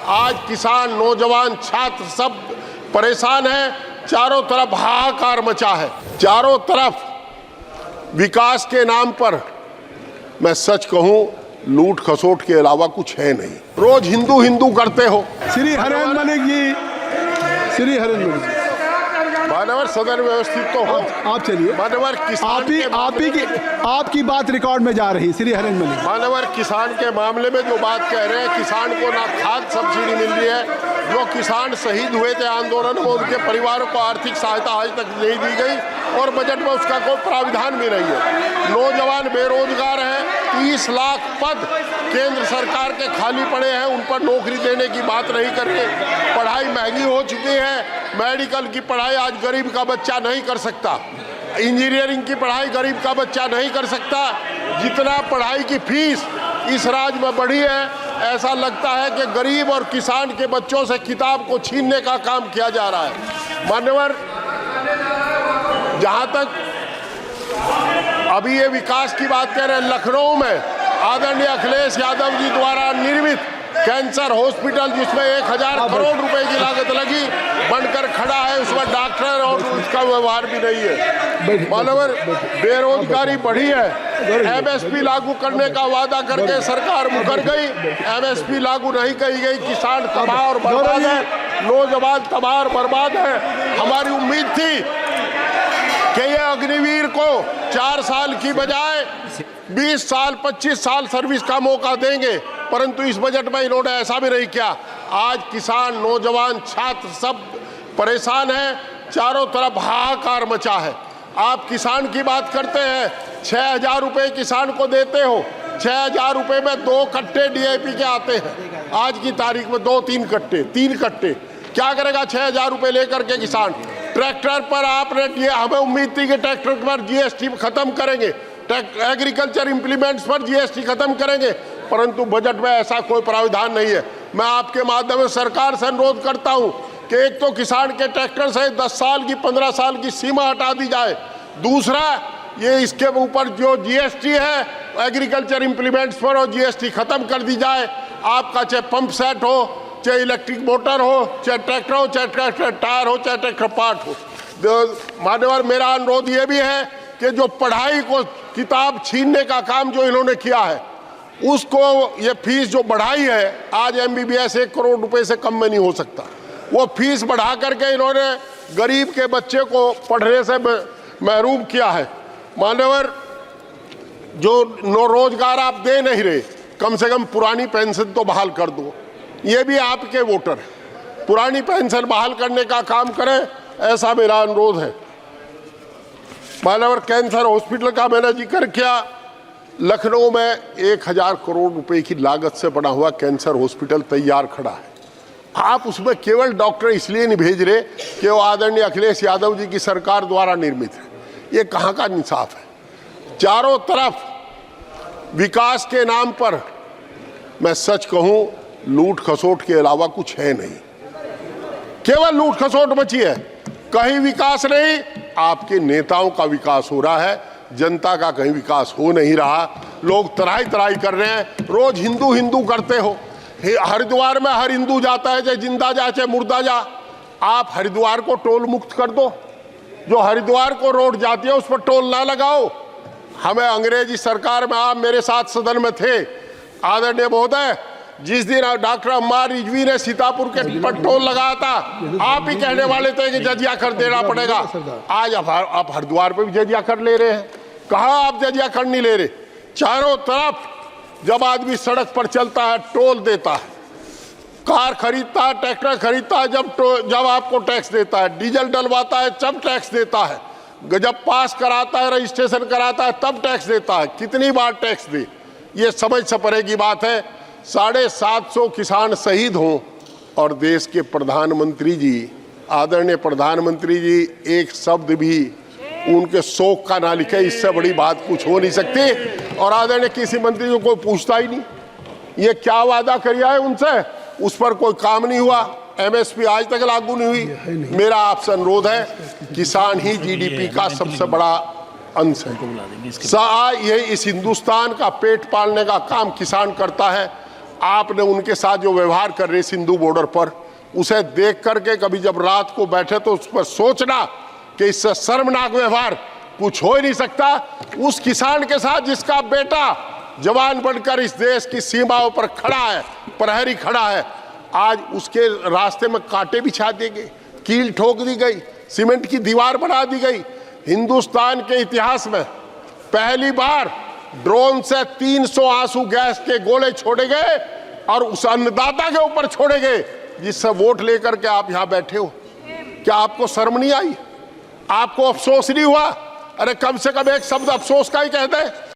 आज किसान, नौजवान, छात्र सब परेशान हैं। चारों तरफ हाहाकार मचा है। चारों तरफ विकास के नाम पर, मैं सच कहूं, लूट खसोट के अलावा कुछ है नहीं। रोज हिंदू हिंदू करते हो। श्री हरेंद्र मलिक जी, श्री हरेंद्र मलिक जी, मानवर सदन व्यवस्थित तो हो। आप चलिए। मानवर किसान आपकी बात रिकॉर्ड में जा रही। श्री हरेंद्र मलिक, मानवर किसान के मामले में जो बात कह रहे हैं, किसान को ना खाद सब्सिडी मिल रही है। जो किसान शहीद हुए थे आंदोलन में, उनके परिवारों को आर्थिक सहायता आज तक नहीं दी गई और बजट में उसका कोई प्राविधान भी नहीं है। नौजवान बेरोजगार हैं। 30 लाख पद केंद्र सरकार के खाली पड़े हैं, उन पर नौकरी देने की बात नहीं कर रहे। पढ़ाई महंगी हो चुकी है। मेडिकल की पढ़ाई आज गरीब का बच्चा नहीं कर सकता। इंजीनियरिंग की पढ़ाई गरीब का बच्चा नहीं कर सकता। जितना पढ़ाई की फीस इस राज्य में बढ़ी है, ऐसा लगता है कि गरीब और किसान के बच्चों से किताब को छीनने का काम किया जा रहा है। मान्यवर, जहां तक अभी ये विकास की बात कह रहे हैं, लखनऊ में आदरणीय अखिलेश यादव जी द्वारा निर्मित कैंसर हॉस्पिटल, जिसमें 1000 करोड़ रुपए की लागत लगी, बनकर खड़ा है। उसमें डॉक्टर और उसका व्यवहार भी नहीं है। मानवर, बेरोजगारी बढ़ी है। एमएसपी लागू करने का वादा करके सरकार मुकर गई। एमएसपी लागू नहीं की गई। किसान तबाह और बर्बाद है। नौजवान तबाह और बर्बाद है। हमारी उम्मीद थी कि ये अग्निवीर को 4 साल की बजाय 20 साल 25 साल सर्विस का मौका देंगे, परंतु इस बजट में इन्होंने ऐसा भी नहीं किया। आज किसान, नौजवान, छात्र सब परेशान हैं। चारों तरफ हाहाकार मचा है। आप किसान की बात करते हैं, 6000 रुपये किसान को देते हो। 6000 रुपये में 2 कट्टे डीएपी के आते हैं। आज की तारीख में 2-3 कट्टे, 3 कट्टे क्या करेगा 6000 रुपये लेकर के किसान? ट्रैक्टर पर आपने, हमें उम्मीद थी कि ट्रैक्टर पर जीएसटी खत्म करेंगे, एग्रीकल्चर इंप्लीमेंट्स पर जीएसटी खत्म करेंगे, परंतु बजट में ऐसा कोई प्राविधान नहीं है। मैं आपके माध्यम से सरकार से अनुरोध करता हूं कि एक तो किसान के ट्रैक्टर से 10 साल की 15 साल की सीमा हटा दी जाए। दूसरा, ये इसके ऊपर जो जीएसटी है एग्रीकल्चर इंप्लीमेंट्स पर, और जीएसटी खत्म कर दी जाए। आपका चाहे पंप सेट हो, चाहे इलेक्ट्रिक मोटर हो, चाहे ट्रैक्टर हो, चाहे ट्रैक्टर टायर हो, चाहे ट्रैक्टर पार्ट हो। मान्यवर, मेरा अनुरोध ये भी है कि जो पढ़ाई को किताब छीनने का काम जो इन्होंने किया है, उसको, ये फीस जो बढ़ाई है, आज एमबीबीएस 1 करोड़ रुपए से कम में नहीं हो सकता। वो फीस बढ़ा करके इन्होंने गरीब के बच्चे को पढ़ने से महरूम किया है। मान्यवर, जो रोजगार आप दे नहीं रहे, कम से कम पुरानी पेंशन तो बहाल कर दो। ये भी आपके वोटर हैं। पुरानी पेंशन बहाल करने का काम करें, ऐसा मेरा अनुरोध है। मानवर, कैंसर हॉस्पिटल का मैंने जिक्र किया। लखनऊ में 1000 करोड़ रुपए की लागत से बना हुआ कैंसर हॉस्पिटल तैयार खड़ा है। आप उसमें केवल डॉक्टर इसलिए नहीं भेज रहे कि वो आदरणीय अखिलेश यादव जी की सरकार द्वारा निर्मित है। ये कहाँ का इंसाफ है? चारों तरफ विकास के नाम पर, मैं सच कहूं, लूट खसोट के अलावा कुछ है नहीं। केवल लूट खसोट मची है, कहीं विकास नहीं। आपके नेताओं का विकास हो रहा है, जनता का कहीं विकास हो नहीं रहा। लोग तराई तराई कर रहे हैं। रोज हिंदू हिंदू करते हो। हरिद्वार में हर हिंदू जाता है, चाहे जिंदा जा चाहे मुर्दा जा। आप हरिद्वार को टोल मुक्त कर दो। जो हरिद्वार को रोड जाती है उस पर टोल ना लगाओ। हमें अंग्रेजी सरकार में, आप मेरे साथ सदन में थे आदरणीय महोदय, जिस दिन डॉक्टर अम्मार रिजवी ने सीतापुर के पर टोल लगाया था, आप ही कहने वाले थे कि जजिया कर देना पड़ेगा। आज आप हरिद्वार पे भी जजिया कर ले रहे हैं। कहाँ आप जजिया कर नहीं ले रहे? चारों तरफ जब आदमी सड़क पर चलता है टोल देता है, कार खरीदता है, ट्रैक्टर खरीदता है, जब आपको टैक्स देता है, डीजल डलवाता है जब टैक्स देता है, जब पास कराता है, रजिस्ट्रेशन कराता है तब टैक्स देता है। कितनी बार टैक्स दे? ये समझ से परे की बात है। 750 किसान शहीद हों और देश के प्रधानमंत्री जी, आदरणीय प्रधानमंत्री जी, एक शब्द भी उनके शोक का ना लिखे, इससे बड़ी बात कुछ हो नहीं सकती। और आदरणीय किसी मंत्री को कोई पूछता ही नहीं। ये क्या वादा किया है उनसे, उस पर कोई काम नहीं हुआ। एमएसपी आज तक लागू नहीं हुई। मेरा आपसे अनुरोध है, किसान ही जीडीपी का सबसे बड़ा अंश है। ये इस हिंदुस्तान का पेट पालने का काम किसान करता है। आपने उनके साथ जो व्यवहार कर रहे सिंधु बॉर्डर पर, उसे देख करके कभी जब रात को बैठे तो उस पर सोचना कि इससे शर्मनाक व्यवहार कुछ हो ही नहीं सकता। उस किसान के साथ जिसका बेटा जवान बनकर इस देश की सीमाओं पर खड़ा है, प्रहरी खड़ा है, आज उसके रास्ते में कांटे बिछा दिए गए, कील ठोक दी गई, सीमेंट की दीवार बना दी गई। हिंदुस्तान के इतिहास में पहली बार ड्रोन से 300 आंसू गैस के गोले छोड़े गए और उस अन्नदाता के ऊपर छोड़े गए जिससे वोट लेकर के आप यहां बैठे हो। क्या आपको शर्म नहीं आई? आपको अफसोस नहीं हुआ? अरे कम से कम एक शब्द अफसोस का ही कह दे।